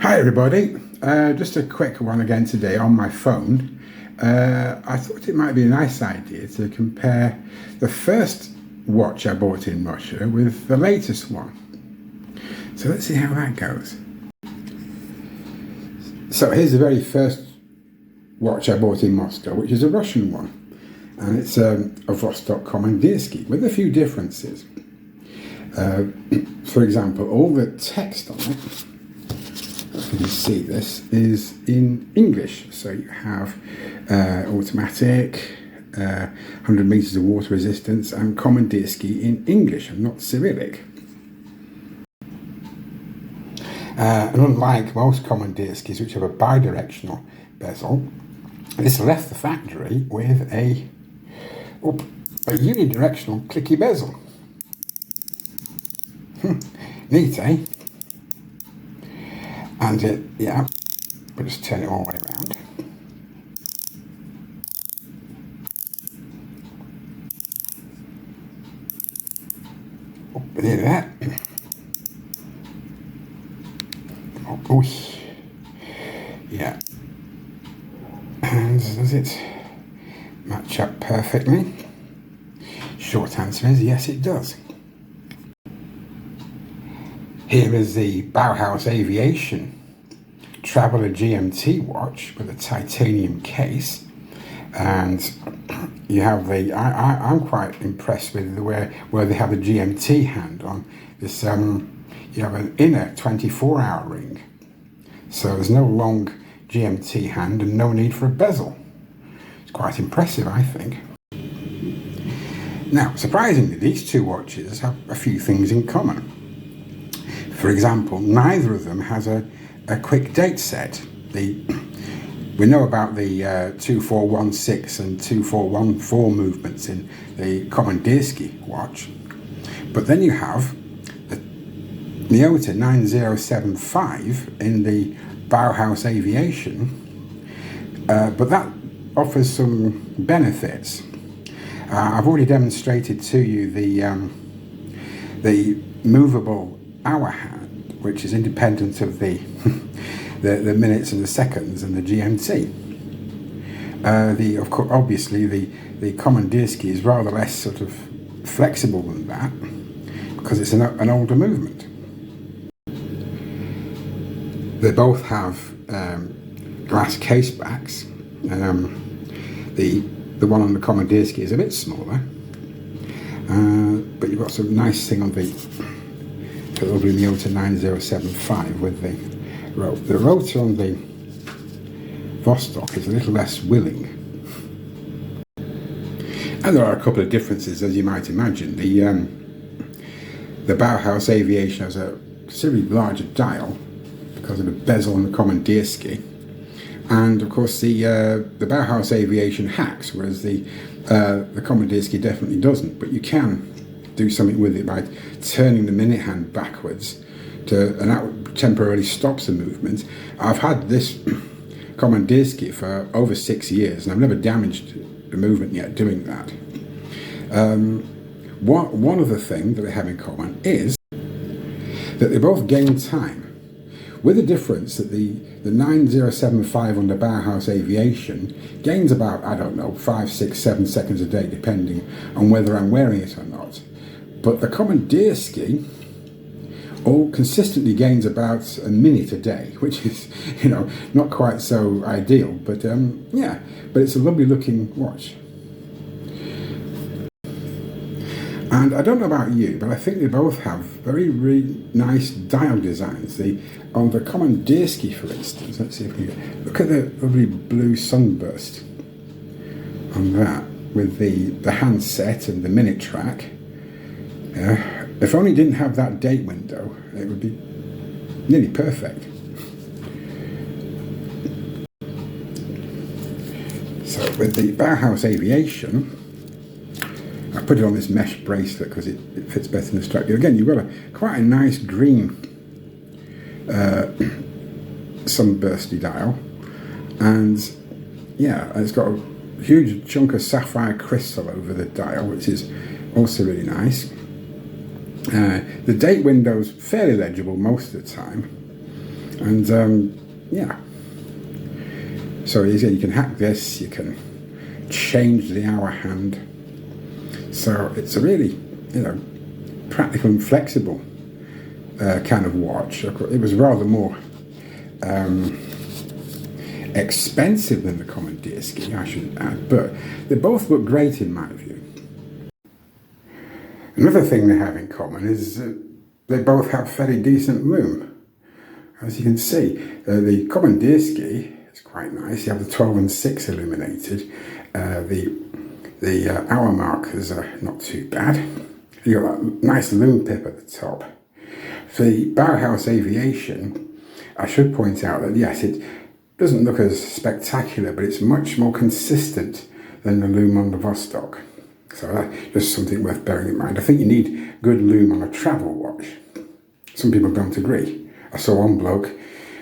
Hi everybody, just a quick one again today on my phone. I thought it might be a nice idea to compare the first watch I bought in Russia with the latest one. So let's see how that goes. So here's the very first watch I bought in Moscow, which is a Russian one. And it's a Vostok Komandirsky with a few differences. For example, all the text on it, you can see this, is in English. So you have automatic, 100 meters of water resistance, and Komandirsky in English and not Cyrillic. And unlike most Komandirskys, which have a bidirectional bezel, this left the factory with a unidirectional clicky bezel. Neat, eh? And we'll just turn it all the way around. There that. Oh, yeah. And does it match up perfectly? Short answer is yes, it does. Here is the Bauhaus Aviation Traveler GMT watch with a titanium case, and you have the. I'm quite impressed with the where they have the GMT hand on this. You have an inner 24-hour ring, so there's no long GMT hand and no need for a bezel. It's quite impressive, I think. Now, surprisingly, these two watches have a few things in common. For example, neither of them has a quick date set. We know about the 2416 and 2414 movements in the Komandirsky watch, but then you have the Miyota 9075 in the Bauhaus Aviation, but that offers some benefits. I've already demonstrated to you the movable hour hand, which is independent of the the minutes and the seconds and the GMT. Obviously the Komandirsky is rather less sort of flexible than that because it's an older movement. They both have glass case backs. The one on the Komandirsky is a bit smaller, but you've got some nice thing on the lovely Miyota 9075 with the rotor on the Vostok is a little less willing. And there are a couple of differences, as you might imagine. The Bauhaus Aviation has a considerably larger dial because of the bezel on the Komandirsky, and of course the Bauhaus Aviation hacks, whereas the Komandirsky definitely doesn't. But you can do something with it by turning the minute hand backwards and that temporarily stops the movement. I've had this Komandirsky for over 6 years and I've never damaged the movement yet doing that. One other thing that they have in common is that they both gain time, with the difference that the 9075 on the Bauhaus Aviation gains about, 5, 6, 7 seconds a day, depending on whether I'm wearing it or not. But the Komandirsky all consistently gains about a minute a day, which is, not quite so ideal, but but it's a lovely looking watch. And I don't know about you, but I think they both have really nice dial designs. On the Komandirsky, for instance, let's see if we can look at the lovely blue sunburst on that with the handset and the minute track. If only it didn't have that date window, it would be nearly perfect. So with the Bauhaus Aviation, I put it on this mesh bracelet because it fits better in the strap. Again, you've got quite a nice green sunbursty dial, and it's got a huge chunk of sapphire crystal over the dial, which is also really nice. The date window's fairly legible most of the time, And yeah, so you can hack this, you can change the hour hand. So it's a really, practical and flexible kind of watch. It was rather more expensive than the common Deersky, I should add, but they both look great in my view. Another thing they have in common is they both have fairly decent loom. As you can see, the common Deersky is quite nice. You have the 12 and 6 illuminated. The hour markers are not too bad. You've got that nice loom pip at the top. For the Bauhaus Aviation, I should point out that yes, it doesn't look as spectacular, but it's much more consistent than the loom on the Vostok. So that's just something worth bearing in mind. I think you need good loom on a travel watch. Some people don't agree. I saw one bloke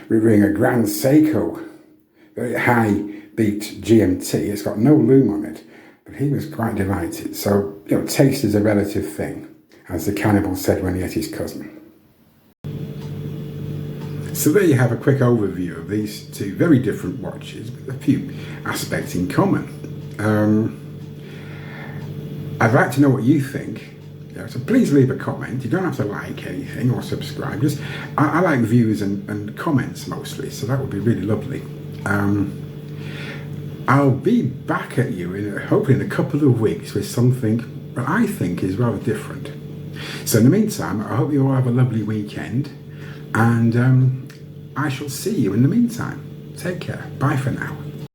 reviewing a Grand Seiko, very high beat GMT. It's got no loom on it, but he was quite delighted. So, taste is a relative thing, as the cannibal said when he ate his cousin. So there you have a quick overview of these two very different watches with a few aspects in common. I'd like to know what you think. So please leave a comment. You don't have to like anything or subscribe. Just I like views and comments mostly, so that would be really lovely. I'll be back at you hopefully in a couple of weeks with something that I think is rather different. So in the meantime, I hope you all have a lovely weekend, and I shall see you in the meantime. Take care. Bye for now.